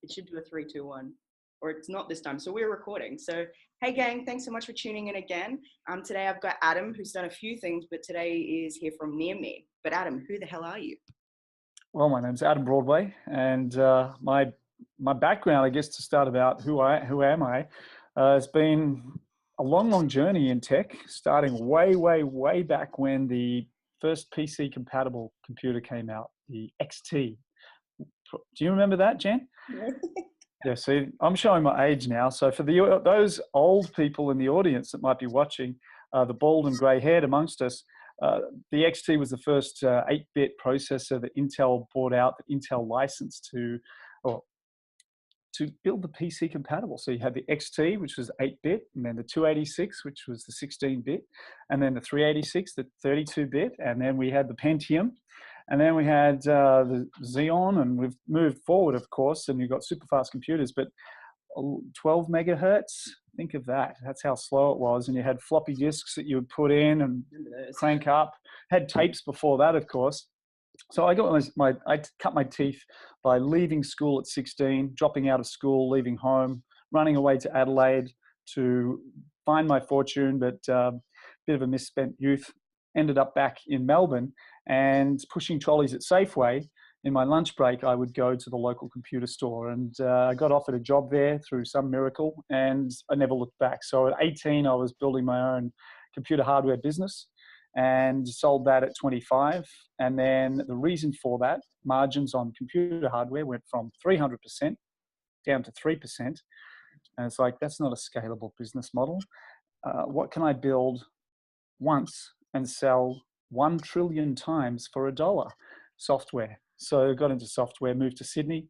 It should do a 3, 2, 1. Or it's not this time. So we're recording. So, hey gang, thanks so much for tuning in again. Today I've got Adam, who's done a few things, but today is here from near me. But Adam, who the hell are you? Well, my name's Adam Broadway, and my background, I guess, to start about who am I, has been a long journey in tech, starting way back when the first PC compatible computer came out, the XT. Do you remember that, Jen? Yeah, see, I'm showing my age now. So for those old people in the audience that might be watching, the bald and grey-haired amongst us, the XT was the first 8-bit processor that Intel brought out, that Intel licensed to build the PC compatible. So you had the XT, which was 8-bit, and then the 286, which was the 16-bit, and then the 386, the 32-bit, and then we had the Pentium. And then we had the Xeon, and we've moved forward, of course, and you've got super fast computers, but 12 megahertz, think of that. That's how slow it was. And you had floppy disks that you would put in and crank up. Had tapes before that, of course. So I cut my teeth by leaving school at 16, dropping out of school, leaving home, running away to Adelaide to find my fortune, but bit of a misspent youth. Ended up back in Melbourne and pushing trolleys at Safeway. In my lunch break, I would go to the local computer store, and I got offered a job there through some miracle, and I never looked back. So at 18, I was building my own computer hardware business and sold that at 25. And then the reason for that, margins on computer hardware went from 300% down to 3%. And it's like, that's not a scalable business model. What can I build once and sell 1 trillion times for $1? Software. So I got into software, moved to Sydney,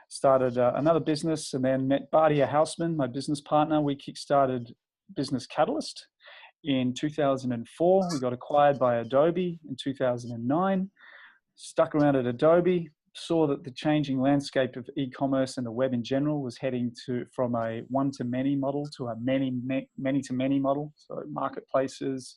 started another business, and then met Bardia Houseman, my business partner. We kickstarted Business Catalyst in 2004. We got acquired by Adobe in 2009, stuck around at Adobe, saw that the changing landscape of e-commerce and the web in general was heading from a one-to-many model to a many-to-many model. So marketplaces,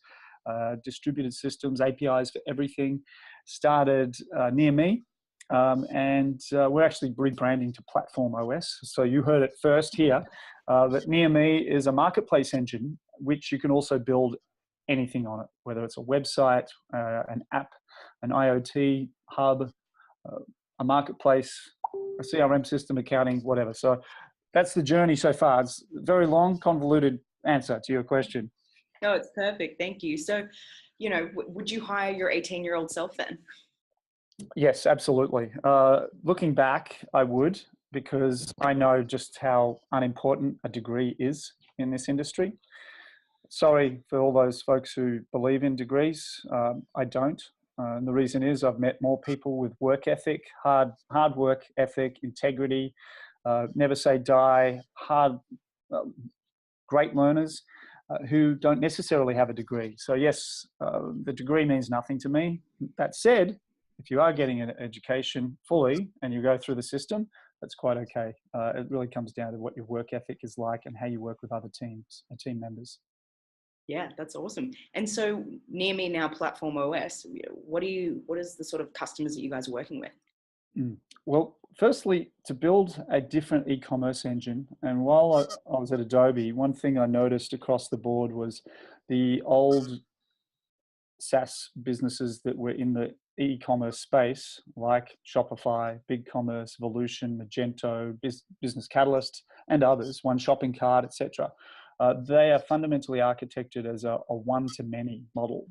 distributed systems, APIs for everything, started near me. And we're actually rebranding to Platform OS. So you heard it first here, that Near Me is a marketplace engine, which you can also build anything on it, whether it's a website, an app, an IoT hub, a marketplace, a CRM system, accounting, whatever. So that's the journey so far. It's a very long, convoluted answer to your question. No, it's perfect. Thank you. So, would you hire your 18-year-old self then? Yes, absolutely. Looking back, I would, because I know just how unimportant a degree is in this industry. Sorry for all those folks who believe in degrees. I don't. And the reason is I've met more people with work ethic, hard work ethic, integrity, never say die, great learners, who don't necessarily have a degree. So yes, the degree means nothing to me. That said, if you are getting an education fully and you go through the system, that's quite okay. It really comes down to what your work ethic is like and how you work with other teams and team members. Yeah, that's awesome. And so near me now, Platform OS, what is the sort of customers that you guys are working with? Well, firstly, to build a different e-commerce engine, and while I was at Adobe, one thing I noticed across the board was the old SaaS businesses that were in the e-commerce space, like Shopify, BigCommerce, Evolution, Magento, Business Catalyst, and others, One Shopping Cart, etc. They are fundamentally architected as a one-to-many model.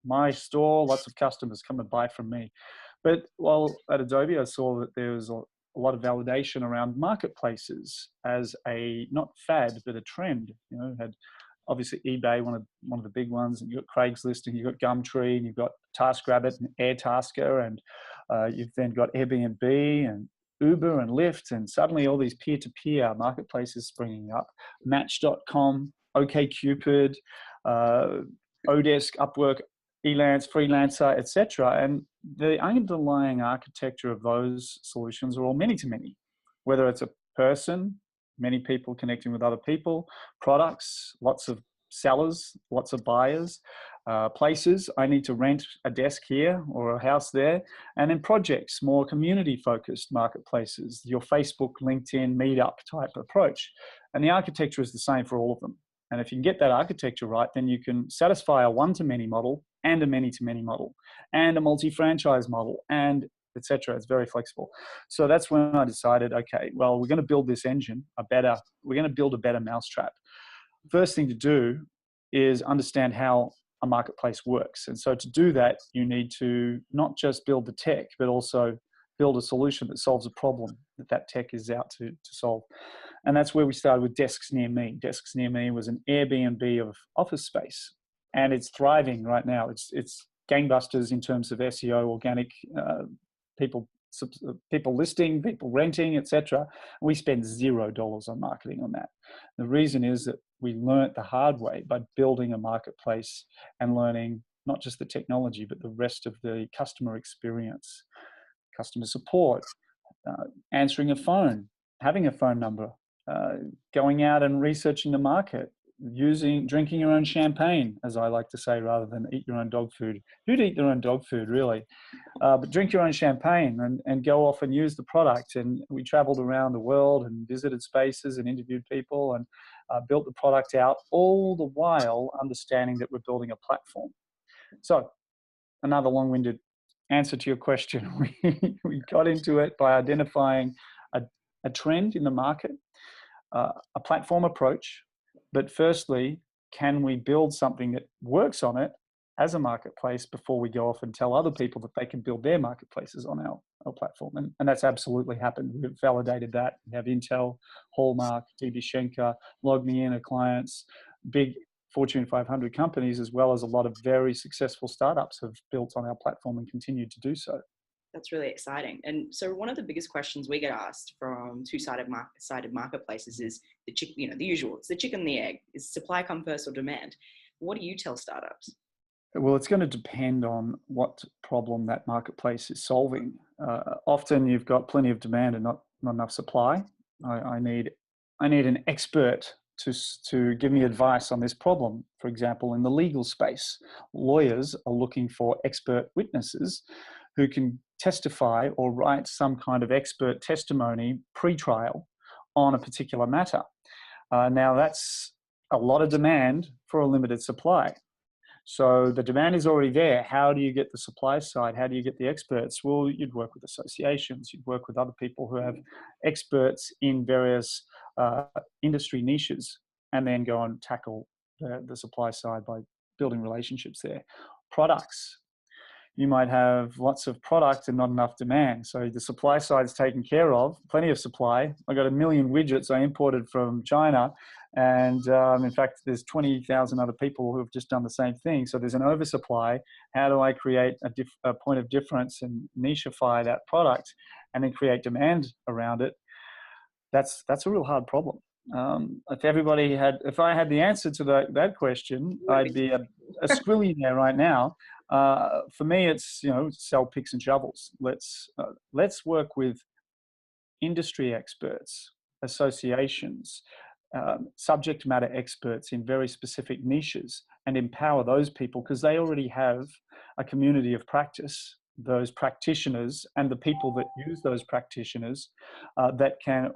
My store, lots of customers come and buy from me. But while at Adobe, I saw that there was a lot of validation around marketplaces as a, not fad, but a trend. Had obviously eBay, one of the big ones, and you've got Craigslist, and you've got Gumtree, and you've got TaskRabbit and Airtasker, and you've then got Airbnb and Uber and Lyft, and suddenly all these peer-to-peer marketplaces springing up. Match.com, OkCupid, Odesk, Upwork, Elance, Freelancer, etc. And the underlying architecture of those solutions are all many-to-many, whether it's a person, many people connecting with other people, products, lots of sellers, lots of buyers, places. I need to rent a desk here or a house there. And then projects, more community focused marketplaces, your Facebook, LinkedIn, Meetup type approach. And the architecture is the same for all of them. And if you can get that architecture right, then you can satisfy a one-to-many model and a many-to-many model and a multi-franchise model and etc. It's very flexible. So that's when I decided, okay, well, we're going to build this engine, we're going to build a better mousetrap. First thing to do is understand how a marketplace works. And so to do that, you need to not just build the tech, but also build a solution that solves a problem that tech is out to solve. And that's where we started with Desks Near Me. Desks Near Me was an Airbnb of office space, and it's thriving right now. It's gangbusters in terms of SEO, organic, people listing, people renting, etc. We spend $0 on marketing on that. The reason is that we learnt the hard way by building a marketplace and learning not just the technology, but the rest of the customer experience, customer support, answering a phone, having a phone number, going out and researching the market, drinking your own champagne, as I like to say, rather than eat your own dog food. Who'd eat their own dog food, really? But drink your own champagne and go off and use the product. And we traveled around the world and visited spaces and interviewed people and built the product out, all the while understanding that we're building a platform. So another long-winded answer to your question. We got into it by identifying a trend in the market, a platform approach. But firstly, can we build something that works on it as a marketplace before we go off and tell other people that they can build their marketplaces on our platform? And that's absolutely happened. We've validated that. We have Intel, Hallmark, DB Schenker, LogMeIn clients, big Fortune 500 companies, as well as a lot of very successful startups have built on our platform and continue to do so. That's really exciting. And so one of the biggest questions we get asked from two-sided marketplaces is the usual. It's the chicken and the egg. Is supply come first or demand? What do you tell startups? Well, it's going to depend on what problem that marketplace is solving. Often you've got plenty of demand and not enough supply. I need an expert to give me advice on this problem. For example, in the legal space, lawyers are looking for expert witnesses who can testify or write some kind of expert testimony pre-trial on a particular matter. Now that's a lot of demand for a limited supply. So the demand is already there. How do you get the supply side? How do you get the experts? Well, you'd work with associations, you'd work with other people who have experts in various industry niches, and then go and tackle the supply side by building relationships there. Products. You might have lots of product and not enough demand. So the supply side is taken care of, plenty of supply. I got 1 million widgets I imported from China. And in fact, there's 20,000 other people who have just done the same thing. So there's an oversupply. How do I create a point of difference and nicheify that product and then create demand around it? That's a real hard problem. If I had the answer to that question, I'd be a squillionaire right now. For me, it's sell picks and shovels. Let's work with industry experts, associations, subject matter experts in very specific niches, and empower those people because they already have a community of practice. Those practitioners and the people that use those practitioners that can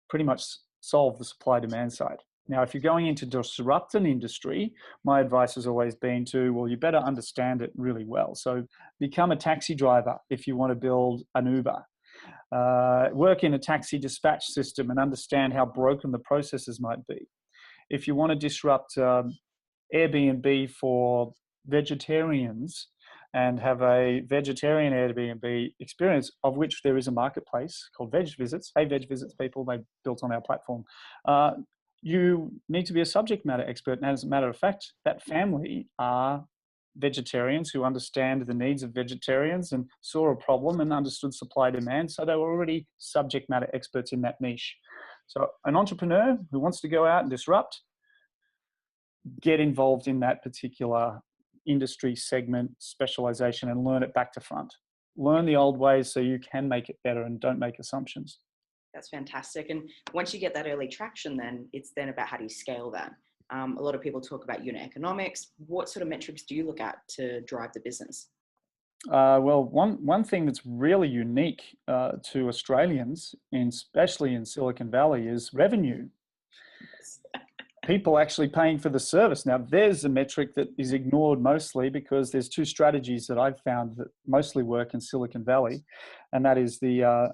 pretty much solve the supply demand side. Now, if you're going in to disrupt an industry, my advice has always been you better understand it really well. So become a taxi driver if you want to build an Uber. Work in a taxi dispatch system and understand how broken the processes might be. If you want to disrupt Airbnb for vegetarians and have a vegetarian Airbnb experience, of which there is a marketplace called Veg Visits. Hey, Veg Visits people, they built on our platform. You need to be a subject matter expert. And as a matter of fact, that family are vegetarians who understand the needs of vegetarians and saw a problem and understood supply demand. So they were already subject matter experts in that niche. So an entrepreneur who wants to go out and disrupt, get involved in that particular industry segment specialization and learn it back to front. Learn the old ways so you can make it better and don't make assumptions. That's fantastic. And once you get that early traction, then it's then about how do you scale that? A lot of people talk about unit economics. What sort of metrics do you look at to drive the business? Well, one thing that's really unique to Australians, especially in Silicon Valley, is revenue. People actually paying for the service. Now, there's a metric that is ignored mostly because there's two strategies that I've found that mostly work in Silicon Valley, and that is the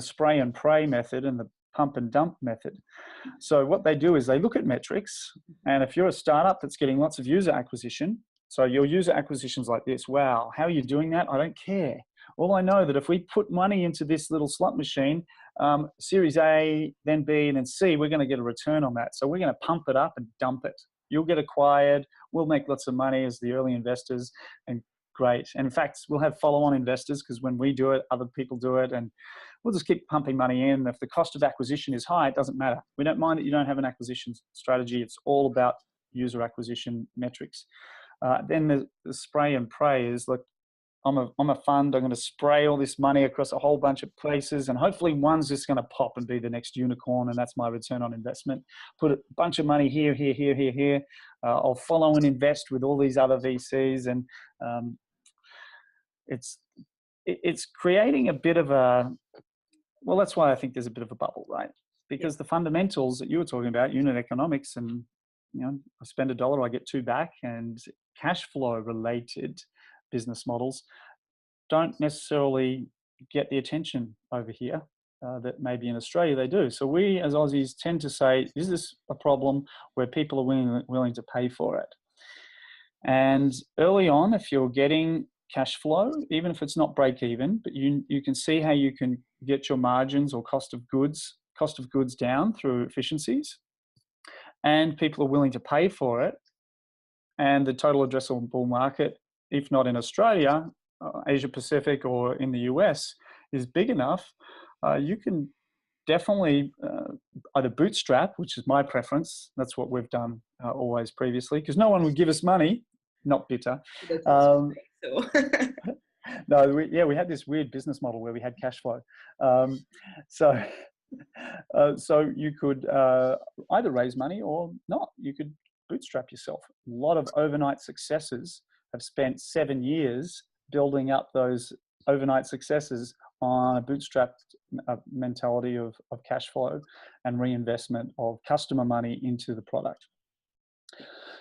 spray and pray method and the pump and dump method. So what they do is they look at metrics, and if you're a startup that's getting lots of user acquisition, so your user acquisition's like this, wow, how are you doing that? I don't care. All I know that if we put money into this little slot machine, Series A, then B, and then C, we're going to get a return on that. So we're going to pump it up and dump it. You'll get acquired. We'll make lots of money as the early investors, and great. And in fact, we'll have follow-on investors because when we do it, other people do it, and we'll just keep pumping money in. If the cost of acquisition is high, it doesn't matter. We don't mind that you don't have an acquisition strategy. It's all about user acquisition metrics. Then the spray and pray is, look, I'm a fund. I'm going to spray all this money across a whole bunch of places, and hopefully one's just going to pop and be the next unicorn, and that's my return on investment. Put a bunch of money here, here, here, here, here. I'll follow and invest with all these other VCs, and it's creating a bit of a, well, that's why I think there's a bit of a bubble, right? Because the fundamentals that you were talking about, unit economics, and I spend $1, I get $2 back, and cash flow related business models don't necessarily get the attention over here that maybe in Australia they do. So we as Aussies tend to say, is this a problem where people are willing to pay for it? And early on, if you're getting cash flow, even if it's not break even, but you can see how you can get your margins or cost of goods down through efficiencies, and people are willing to pay for it, and the total addressable market, if not in Australia, Asia Pacific, or in the US, is big enough, you can definitely either bootstrap, which is my preference. That's what we've done always previously, because no one would give us money. Not bitter. No, we had this weird business model where we had cash flow. So you could either raise money or not. You could bootstrap yourself. A lot of overnight successes have spent 7 years building up those overnight successes on a bootstrap mentality of cash flow and reinvestment of customer money into the product.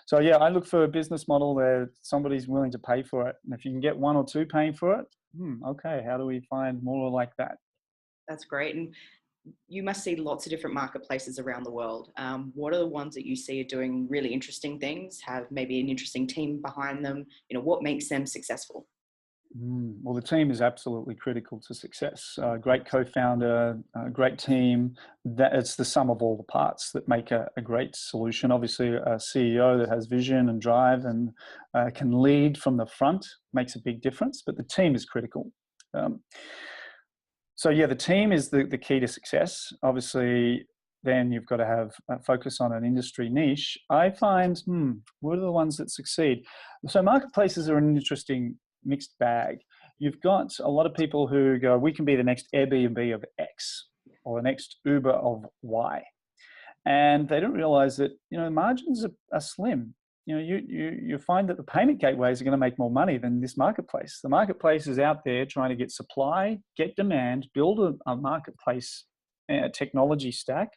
So yeah, I look for a business model where somebody's willing to pay for it. And if you can get one or two paying for it, okay, how do we find more like that? That's great. And you must see lots of different marketplaces around the world. What are the ones that you see are doing really interesting things, have maybe an interesting team behind them? What makes them successful? Well, the team is absolutely critical to success. Great co-founder, great team. That it's the sum of all the parts that make a great solution. Obviously, a CEO that has vision and drive and can lead from the front makes a big difference, but the team is critical. So yeah, the team is the key to success. Obviously, then you've got to have a focus on an industry niche. I find, what are the ones that succeed? So marketplaces are an interesting mixed bag. You've got a lot of people who go, we can be the next Airbnb of X or the next Uber of Y. And they don't realize that, margins are slim. You find that the payment gateways are going to make more money than this marketplace. The marketplace is out there trying to get supply, get demand, build a marketplace technology stack,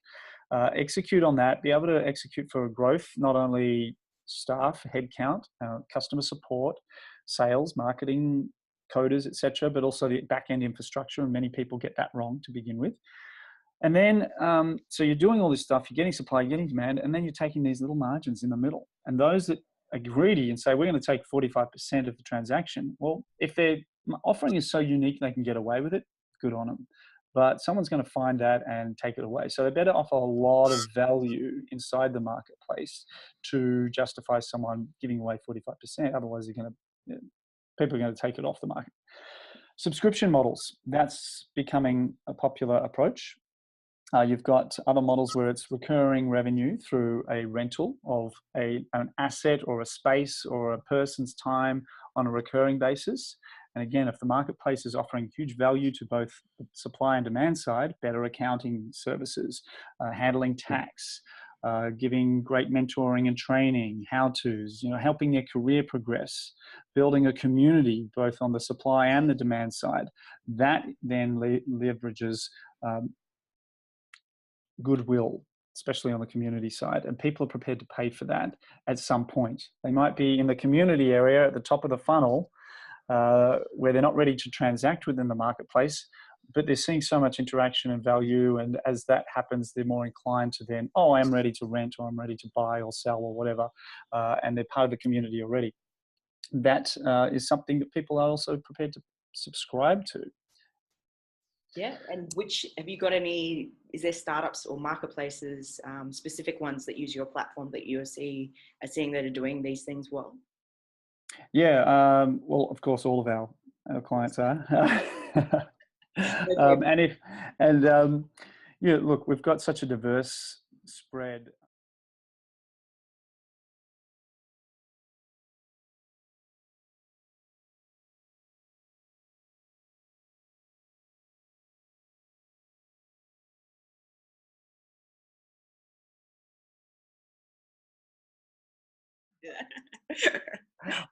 execute on that, be able to execute for growth, not only staff, headcount, customer support, sales, marketing, coders, etc., but also the back-end infrastructure, and many people get that wrong to begin with. And then, so you're doing all this stuff, you're getting supply, you're getting demand, and then you're taking these little margins in the middle. And those that are greedy and say, we're going to take 45% of the transaction, well, if their offering is so unique they can get away with it, good on them. But someone's going to find that and take it away. So they better offer a lot of value inside the marketplace to justify someone giving away 45%. Otherwise, people are going to take it off the market. Subscription models, that's becoming a popular approach. You've got other models where it's recurring revenue through a rental of an asset or a space or a person's time on a recurring basis. And again, if the marketplace is offering huge value to both the supply and demand side, better accounting services, handling tax, giving great mentoring and training, how-tos, helping their career progress, building a community both on the supply and the demand side. That then leverages goodwill, especially on the community side, and people are prepared to pay for that at some point. They might be in the community area at the top of the funnel, where they're not ready to transact within the marketplace, but they're seeing so much interaction and value, and as that happens, they're more inclined to then, oh, I'm ready to rent, or I'm ready to buy or sell or whatever, and they're part of the community already. That is something that people are also prepared to subscribe to. Yeah, and have you got any, is there startups or marketplaces, specific ones that use your platform that you are seeing that are doing these things well? Yeah, well, of course, all of our clients are. Look, we've got such a diverse spread.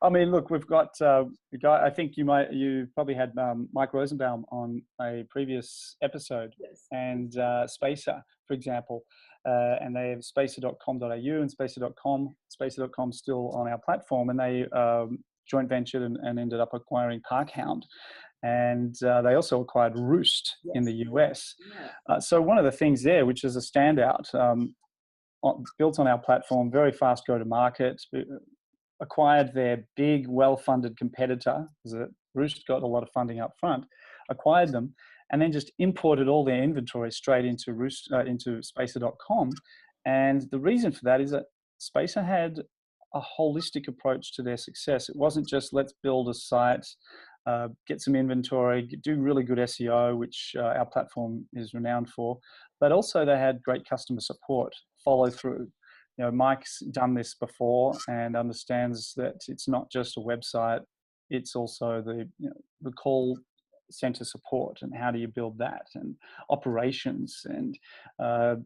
I mean, look, we've got I think you probably had Mike Rosenbaum on a previous episode, yes. And Spacer, for example, and they have spacer.com.au and spacer.com. Spacer.com still on our platform, and they joint ventured and ended up acquiring Parkhound, and they also acquired Roost in the US. Yeah. So one of the things there, which is a standout, built on our platform, very fast go to market. Acquired their big, well-funded competitor, because Roost got a lot of funding up front, acquired them, and then just imported all their inventory straight into into Spacer.com. And the reason for that is that Spacer had a holistic approach to their success. It wasn't just let's build a site, get some inventory, do really good SEO, which our platform is renowned for, but also they had great customer support, follow through. Mike's done this before and understands that it's not just a website, it's also the call center support, and how do you build that, and operations, and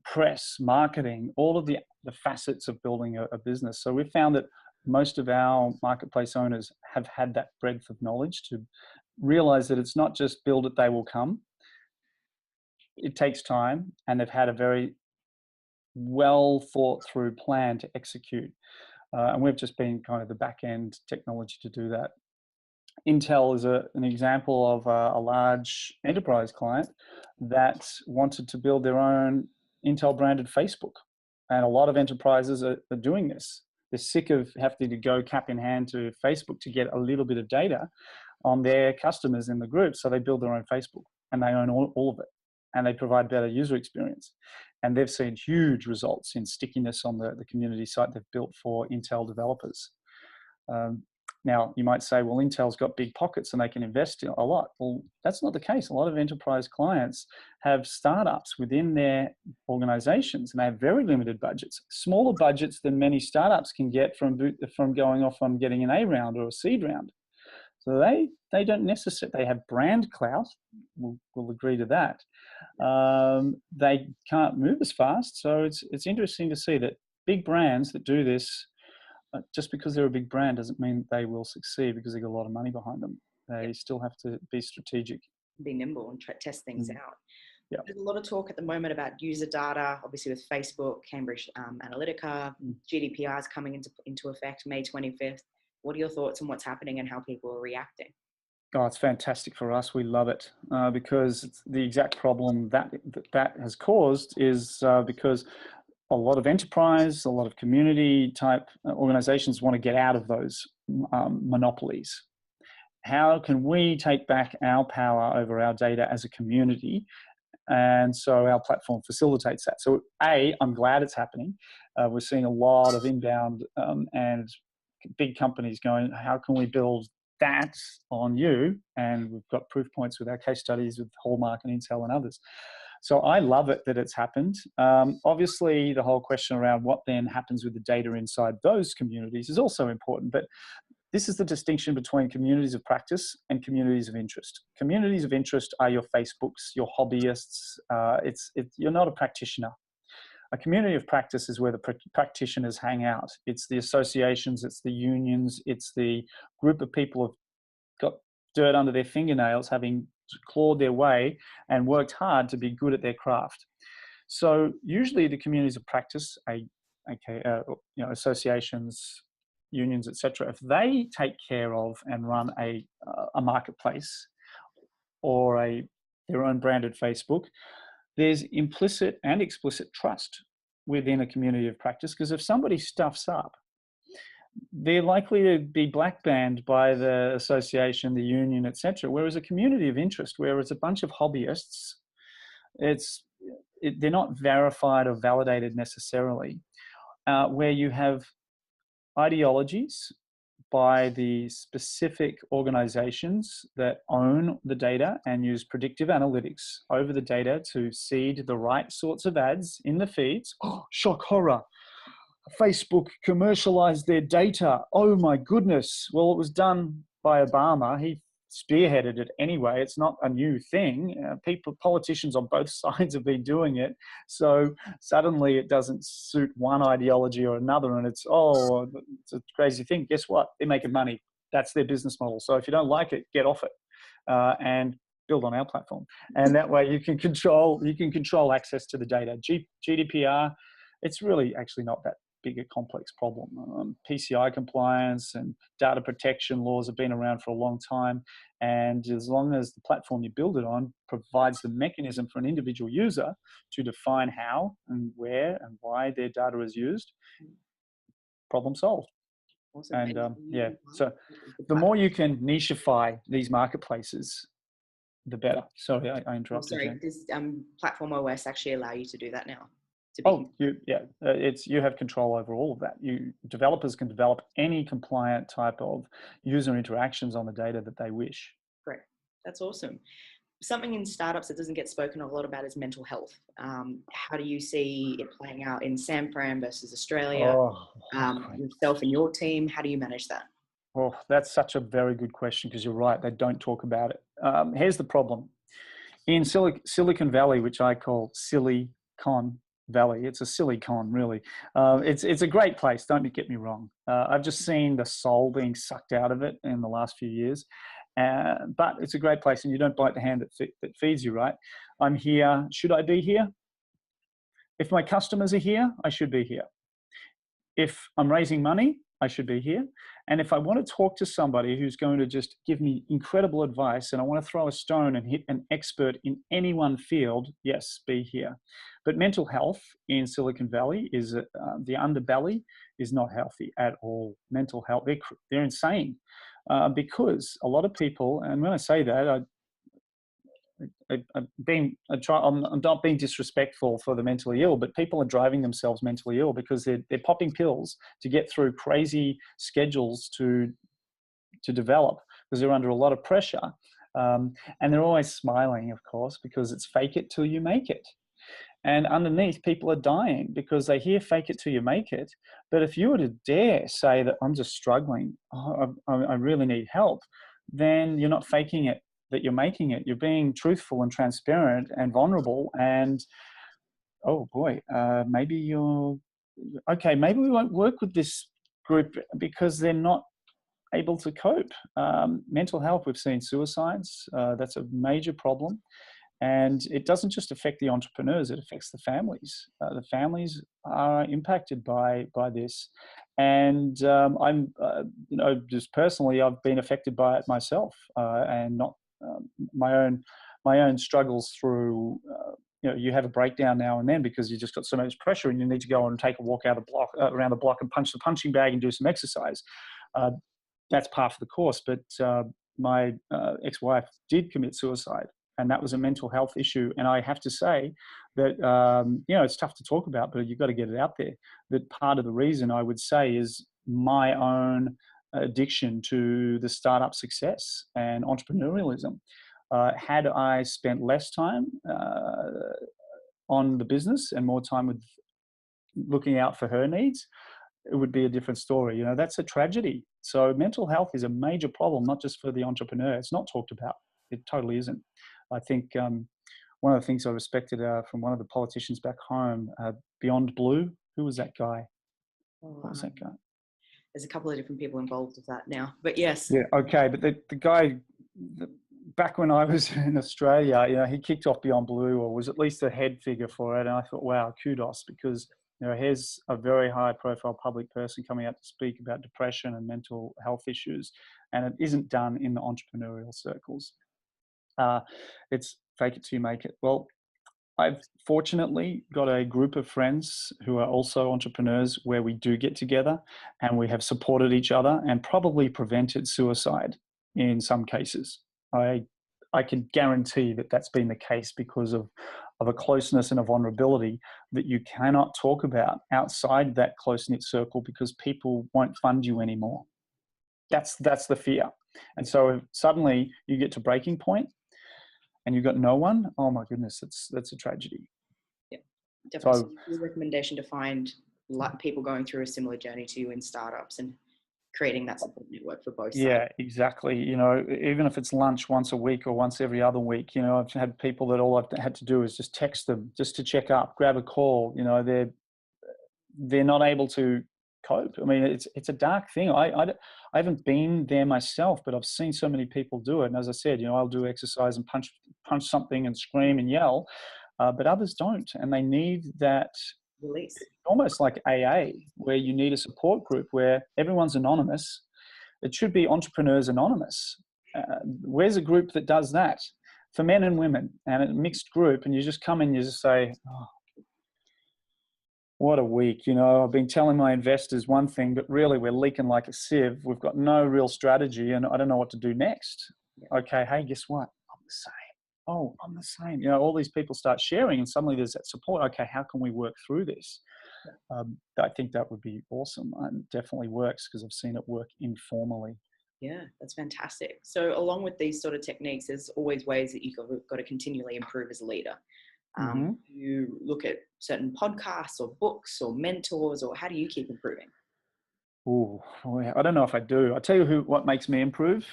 press, marketing, all of the facets of building a business. So we've found that most of our marketplace owners have had that breadth of knowledge to realize that it's not just build it, they will come. It takes time, and they've had a very well thought through plan to execute. And we've just been kind of the back end technology to do that. Intel is an example of a large enterprise client that wanted to build their own Intel branded Facebook. And a lot of enterprises are doing this. They're sick of having to go cap in hand to Facebook to get a little bit of data on their customers in the group. So they build their own Facebook, and they own all of it, and they provide better user experience. And they've seen huge results in stickiness on the community site they've built for Intel developers. Now, you might say, well, Intel's got big pockets and they can invest a lot. Well, that's not the case. A lot of enterprise clients have startups within their organizations, and they have very limited budgets, smaller budgets than many startups can get from going off on getting an A round or a seed round. So they don't necessarily, they have brand clout, we'll agree to that. They can't move as fast. So it's interesting to see that big brands that do this, just because they're a big brand doesn't mean they will succeed because they've got a lot of money behind them. They still have to be strategic. Be nimble and test things out. Yeah. There's a lot of talk at the moment about user data, obviously with Facebook, Cambridge Analytica, GDPR is coming into effect May 25th. What are your thoughts on what's happening and how people are reacting? Oh, it's fantastic for us. We love it because the exact problem that has caused is because a lot of enterprise, a lot of community type organizations want to get out of those monopolies. How can we take back our power over our data as a community? And so our platform facilitates that. So I'm glad it's happening. We're seeing a lot of inbound and big companies going, how can we build that on you? And we've got proof points with our case studies with Hallmark and Intel and others. So I love it that it's happened. Obviously, the whole question around what then happens with the data inside those communities is also important. But this is the distinction between communities of practice and communities of interest. Communities of interest are your Facebooks, your hobbyists. You're not a practitioner. A community of practice is where the practitioners hang out. It's the associations, it's the unions, it's the group of people who've got dirt under their fingernails, having clawed their way and worked hard to be good at their craft. So usually the communities of practice, associations, unions, etc., if they take care of and run a marketplace or their own branded Facebook, there's implicit and explicit trust within a community of practice, because if somebody stuffs up, they're likely to be black-banned by the association, the union, etc. Whereas a community of interest, where it's a bunch of hobbyists, they're not verified or validated necessarily, where you have ideologies by the specific organizations that own the data and use predictive analytics over the data to seed the right sorts of ads in the feeds. Oh, shock horror. Facebook commercialized their data. Oh my goodness. Well, it was done by Obama. He spearheaded it anyway. It's not a new thing. Politicians on both sides have been doing it. So suddenly it doesn't suit one ideology or another, and it's a crazy thing. Guess what? They're making money. That's their business model. So if you don't like it, get off it and build on our platform. And that way you can control access to the data. GDPR, it's really actually not that big a complex problem. PCI compliance and data protection laws have been around for a long time, and as long as the platform you build it on provides the mechanism for an individual user to define how and where and why their data is used, problem solved. Awesome. And so the more you can nicheify these marketplaces, the better. Sorry, I interrupted you. Does Platform OS actually allow you to do that now? You have control over all of that. Developers can develop any compliant type of user interactions on the data that they wish. Great, that's awesome. Something in startups that doesn't get spoken a lot about is mental health. How do you see it playing out in San Fran versus Australia? Yourself and your team, how do you manage that? Oh, that's such a very good question, because you're right, they don't talk about it. Here's the problem. In Silicon Valley, which I call Silly Con Valley, it's a silly con, really. It's a great place, don't get me wrong. I've just seen the soul being sucked out of it in the last few years. But it's a great place, and you don't bite the hand that feeds you, right? I'm here. Should I be here? If my customers are here, I should be here. If I'm raising money, I should be here. And if I want to talk to somebody who's going to just give me incredible advice, and I want to throw a stone and hit an expert in any one field, yes, be here. But mental health in Silicon Valley is the underbelly is not healthy at all. Mental health, they're insane, because a lot of people, and when I say that, I'm not being disrespectful for the mentally ill, but people are driving themselves mentally ill because they're popping pills to get through crazy schedules to develop, because they're under a lot of pressure. And they're always smiling, of course, because it's fake it till you make it. And underneath, people are dying because they hear fake it till you make it. But if you were to dare say that I'm just struggling, I really need help, then you're not faking it that you're making it. You're being truthful and transparent and vulnerable. And oh boy, maybe we won't work with this group because they're not able to cope. Mental health, we've seen suicides. That's a major problem. And it doesn't just affect the entrepreneurs, it affects the families. The families are impacted by this. And I'm, just personally, I've been affected by it myself, and not my own struggles through, you have a breakdown now and then because you just got so much pressure and you need to go and take a walk around the block and punch the punching bag and do some exercise. That's part of the course. But my ex-wife did commit suicide. And that was a mental health issue. And I have to say that, it's tough to talk about, but you've got to get it out there. That part of the reason, I would say, is my own addiction to the startup success and entrepreneurialism. Had I spent less time on the business and more time with looking out for her needs, it would be a different story. That's a tragedy. So mental health is a major problem, not just for the entrepreneur. It's not talked about. It totally isn't. I think one one of the things I respected from one of the politicians back home, Beyond Blue. Who was that guy? What was that guy? There's a couple of different people involved with that now, but yes. Yeah, okay. But the guy, back when I was in Australia, you know, he kicked off Beyond Blue, or was at least the head figure for it. And I thought, wow, kudos, because, you know, here's a very high profile public person coming out to speak about depression and mental health issues. And it isn't done in the entrepreneurial circles. It's fake it till you make it. Well, I've fortunately got a group of friends who are also entrepreneurs where we do get together and we have supported each other and probably prevented suicide in some cases. I can guarantee that that's been the case because of a closeness and a vulnerability that you cannot talk about outside that close-knit circle because people won't fund you anymore. That's the fear. And so suddenly you get to breaking point and you've got no one, oh my goodness, that's a tragedy. Yeah, definitely. So, your recommendation to find people going through a similar journey to you in startups and creating that support network for both sides. Yeah, exactly. You know, even if it's lunch once a week or once every other week, you know, I've had people that all I've had to do is just text them just to check up, grab a call. You know, they're not able to cope. I mean, it's a dark thing. I haven't been there myself, but I've seen so many people do it. And as I said, you know, I'll do exercise and punch something and scream and yell, but others don't, and they need that release. Almost like AA, where you need a support group where everyone's anonymous. It should be Entrepreneurs Anonymous. Where's a group that does that for men and women, and a mixed group? And you just come in, you just say, oh, what a week. You know, I've been telling my investors one thing, but really we're leaking like a sieve. We've got no real strategy and I don't know what to do next. Yeah. Okay, hey, guess what? I'm the same. Oh, I'm the same. You know, all these people start sharing and suddenly there's that support. Okay, how can we work through this? I think that would be awesome, and definitely works because I've seen it work informally. Yeah, that's fantastic. So along with these sort of techniques, there's always ways that you've got to continually improve as a leader. You look at certain podcasts or books or mentors, or how do you keep improving? Oh, I don't know if I do. I'll tell you what makes me improve.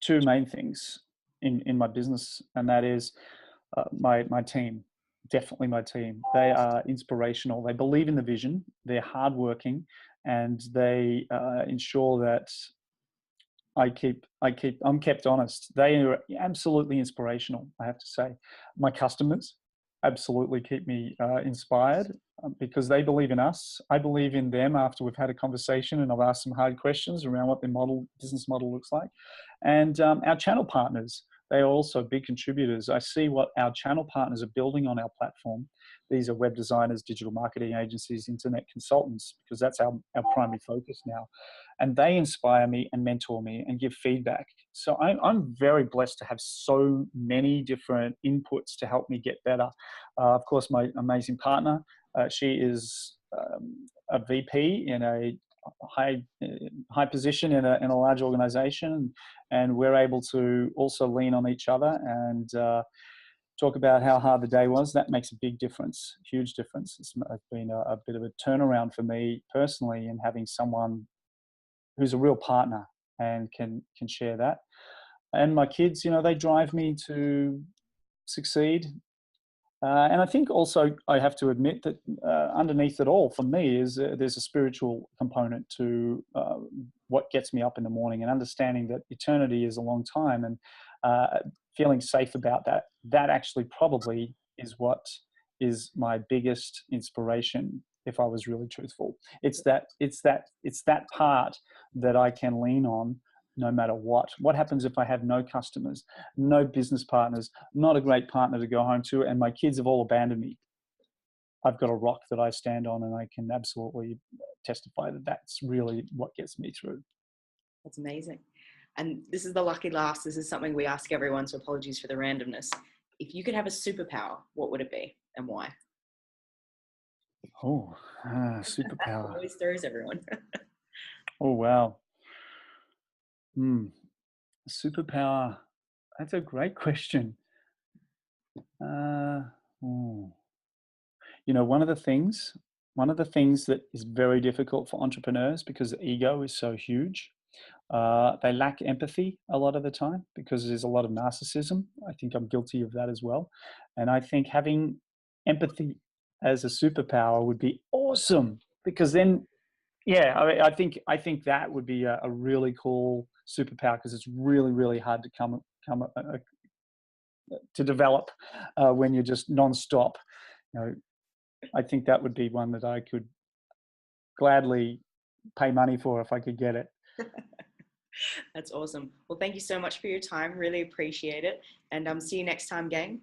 Two main things in my business, and that is my team. Definitely my team. They are inspirational. They believe in the vision. They're hardworking, and they ensure that I'm kept honest. They are absolutely inspirational, I have to say. My customers absolutely keep me inspired because they believe in us. I believe in them after we've had a conversation and I've asked some hard questions around what their business model looks like. And our channel partners, they are also big contributors. I see what our channel partners are building on our platform. These are web designers, digital marketing agencies, internet consultants, because that's our primary focus now. And they inspire me and mentor me and give feedback. So I'm very blessed to have so many different inputs to help me get better. Of course, my amazing partner, she is a VP in a high position in a large organization, and we're able to also lean on each other and talk about how hard the day was. That makes a big difference, huge difference. It's been a bit of a turnaround for me personally in having someone who's a real partner and can share that. And my kids, you know, they drive me to succeed. And I think also I have to admit that underneath it all, for me, is there's a spiritual component to what gets me up in the morning, and understanding that eternity is a long time, and feeling safe about that. That actually probably is what is my biggest inspiration. If I was really truthful, it's that part that I can lean on no matter what. What happens if I have no customers, no business partners, not a great partner to go home to, and my kids have all abandoned me? I've got a rock that I stand on, and I can absolutely testify that that's really what gets me through. That's amazing. And this is the lucky last. This is something we ask everyone, so apologies for the randomness. If you could have a superpower, what would it be and why? Oh, superpower. Always throws everyone. Oh, wow. Superpower. That's a great question. You know, one of the things that is very difficult for entrepreneurs, because the ego is so huge, They lack empathy a lot of the time because there's a lot of narcissism. I think I'm guilty of that as well. And I think having empathy as a superpower would be awesome because then, yeah, I think that would be a really cool superpower because it's really, really hard to to develop when you're just nonstop. You know, I think that would be one that I could gladly pay money for if I could get it. That's awesome. Well, thank you so much for your time. Really appreciate it. And see you next time, gang.